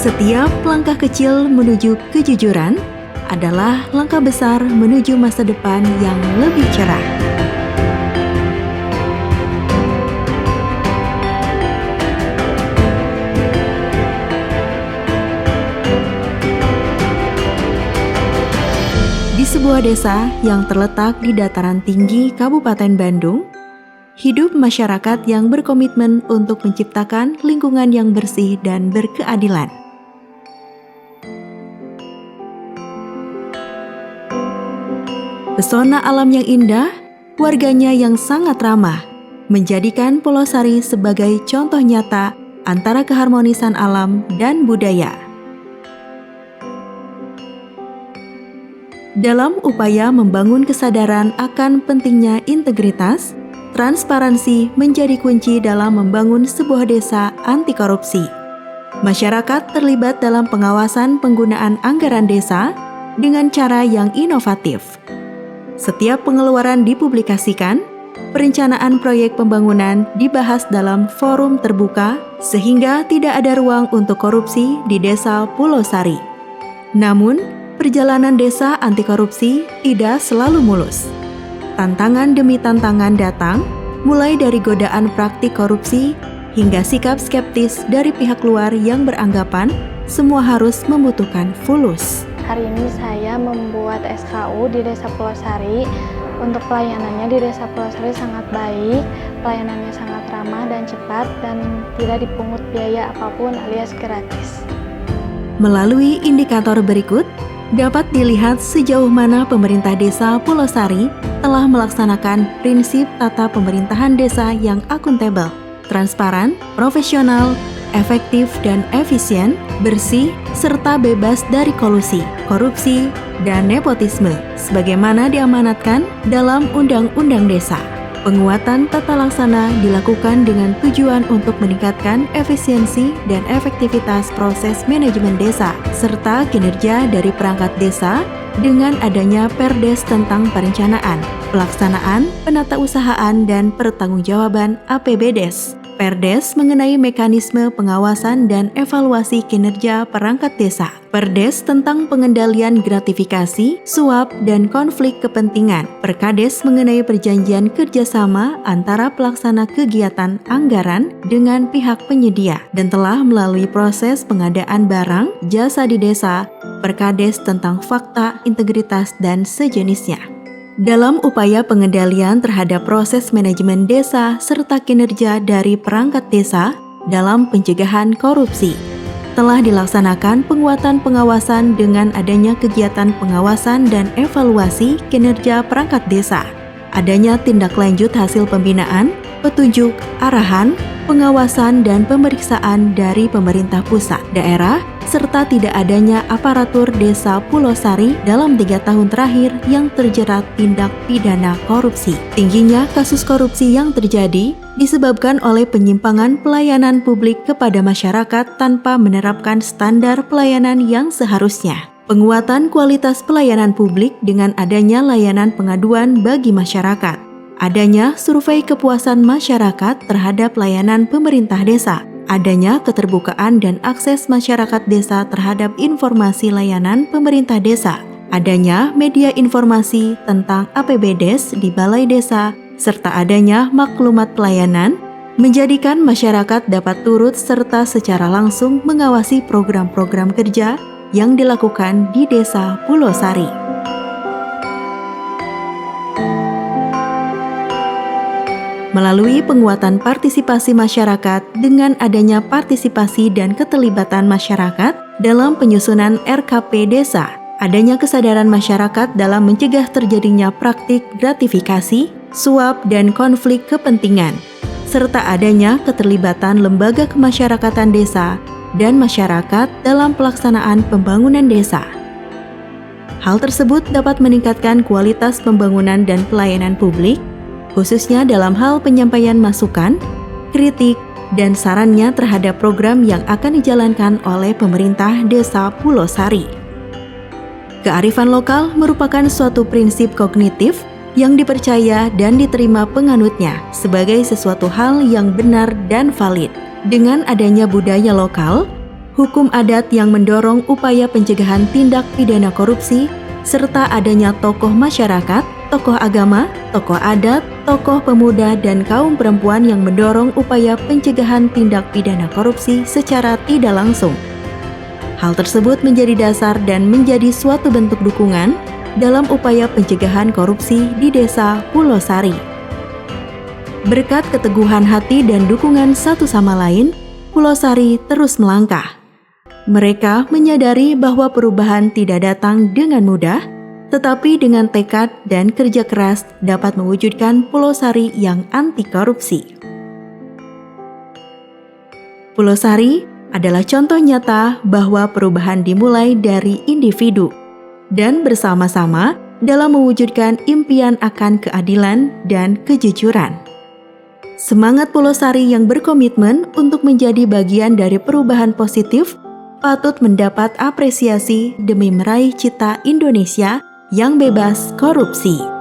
Setiap langkah kecil menuju kejujuran adalah langkah besar menuju masa depan yang lebih cerah. Di sebuah desa yang terletak di dataran tinggi Kabupaten Bandung, hidup masyarakat yang berkomitmen untuk menciptakan lingkungan yang bersih dan berkeadilan. Pesona alam yang indah, warganya yang sangat ramah, menjadikan Pulau Sari sebagai contoh nyata antara keharmonisan alam dan budaya. Dalam upaya membangun kesadaran akan pentingnya integritas, transparansi menjadi kunci dalam membangun sebuah desa anti korupsi. Masyarakat terlibat dalam pengawasan penggunaan anggaran desa dengan cara yang inovatif. Setiap pengeluaran dipublikasikan, perencanaan proyek pembangunan dibahas dalam forum terbuka sehingga tidak ada ruang untuk korupsi di Desa Pulau Sari. Namun, perjalanan desa anti korupsi tidak selalu mulus. Tantangan demi tantangan datang, mulai dari godaan praktik korupsi hingga sikap skeptis dari pihak luar yang beranggapan semua harus membutuhkan fulus. Hari ini saya membuat SKU di Desa Pulau Sari. Untuk pelayanannya di Desa Pulau Sari sangat baik, pelayanannya sangat ramah dan cepat, dan tidak dipungut biaya apapun alias gratis. Melalui indikator berikut, dapat dilihat sejauh mana pemerintah Desa Pulau Sari telah melaksanakan prinsip tata pemerintahan desa yang akuntabel, transparan, profesional, efektif dan efisien, bersih, serta bebas dari kolusi, korupsi, dan nepotisme, sebagaimana diamanatkan dalam Undang-Undang Desa. Penguatan tata laksana dilakukan dengan tujuan untuk meningkatkan efisiensi dan efektivitas proses manajemen desa, serta kinerja dari perangkat desa dengan adanya Perdes tentang perencanaan, pelaksanaan, penatausahaan, dan pertanggungjawaban APBDes. Perdes mengenai mekanisme pengawasan dan evaluasi kinerja perangkat desa. Perdes tentang pengendalian gratifikasi, suap, dan konflik kepentingan. Perkades mengenai perjanjian kerjasama antara pelaksana kegiatan anggaran dengan pihak penyedia dan telah melalui proses pengadaan barang, jasa di desa. Perkades tentang fakta, integritas, dan sejenisnya. Dalam upaya pengendalian terhadap proses manajemen desa serta kinerja dari perangkat desa dalam pencegahan korupsi, telah dilaksanakan penguatan pengawasan dengan adanya kegiatan pengawasan dan evaluasi kinerja perangkat desa, adanya tindak lanjut hasil pembinaan, petunjuk, arahan, pengawasan dan pemeriksaan dari pemerintah pusat, daerah, serta tidak adanya aparatur Desa Pulau Sari dalam 3 tahun terakhir yang terjerat tindak pidana korupsi. Tingginya kasus korupsi yang terjadi disebabkan oleh penyimpangan pelayanan publik kepada masyarakat tanpa menerapkan standar pelayanan yang seharusnya. Penguatan kualitas pelayanan publik dengan adanya layanan pengaduan bagi masyarakat. Adanya survei kepuasan masyarakat terhadap layanan pemerintah desa. Adanya keterbukaan dan akses masyarakat desa terhadap informasi layanan pemerintah desa, adanya media informasi tentang APBDes di balai desa, serta adanya maklumat pelayanan, menjadikan masyarakat dapat turut serta secara langsung mengawasi program-program kerja yang dilakukan di Desa Pulau Sari. Melalui penguatan partisipasi masyarakat dengan adanya partisipasi dan keterlibatan masyarakat dalam penyusunan RKP desa, adanya kesadaran masyarakat dalam mencegah terjadinya praktik gratifikasi, suap, dan konflik kepentingan, serta adanya keterlibatan lembaga kemasyarakatan desa dan masyarakat dalam pelaksanaan pembangunan desa. Hal tersebut dapat meningkatkan kualitas pembangunan dan pelayanan publik, khususnya dalam hal penyampaian masukan, kritik, dan sarannya terhadap program yang akan dijalankan oleh pemerintah Desa Pulau Sari. Kearifan lokal merupakan suatu prinsip kognitif yang dipercaya dan diterima penganutnya sebagai sesuatu hal yang benar dan valid. Dengan adanya budaya lokal, hukum adat yang mendorong upaya pencegahan tindak pidana korupsi, serta adanya tokoh masyarakat, tokoh agama, tokoh adat, tokoh pemuda, dan kaum perempuan yang mendorong upaya pencegahan tindak pidana korupsi secara tidak langsung. Hal tersebut menjadi dasar dan menjadi suatu bentuk dukungan dalam upaya pencegahan korupsi di Desa Pulau Sari. Berkat keteguhan hati dan dukungan satu sama lain, Pulau Sari terus melangkah. Mereka menyadari bahwa perubahan tidak datang dengan mudah, tetapi dengan tekad dan kerja keras dapat mewujudkan Pulau Sari yang anti korupsi. Pulau Sari adalah contoh nyata bahwa perubahan dimulai dari individu dan bersama-sama dalam mewujudkan impian akan keadilan dan kejujuran. Semangat Pulau Sari yang berkomitmen untuk menjadi bagian dari perubahan positif patut mendapat apresiasi demi meraih cita Indonesia yang bebas korupsi.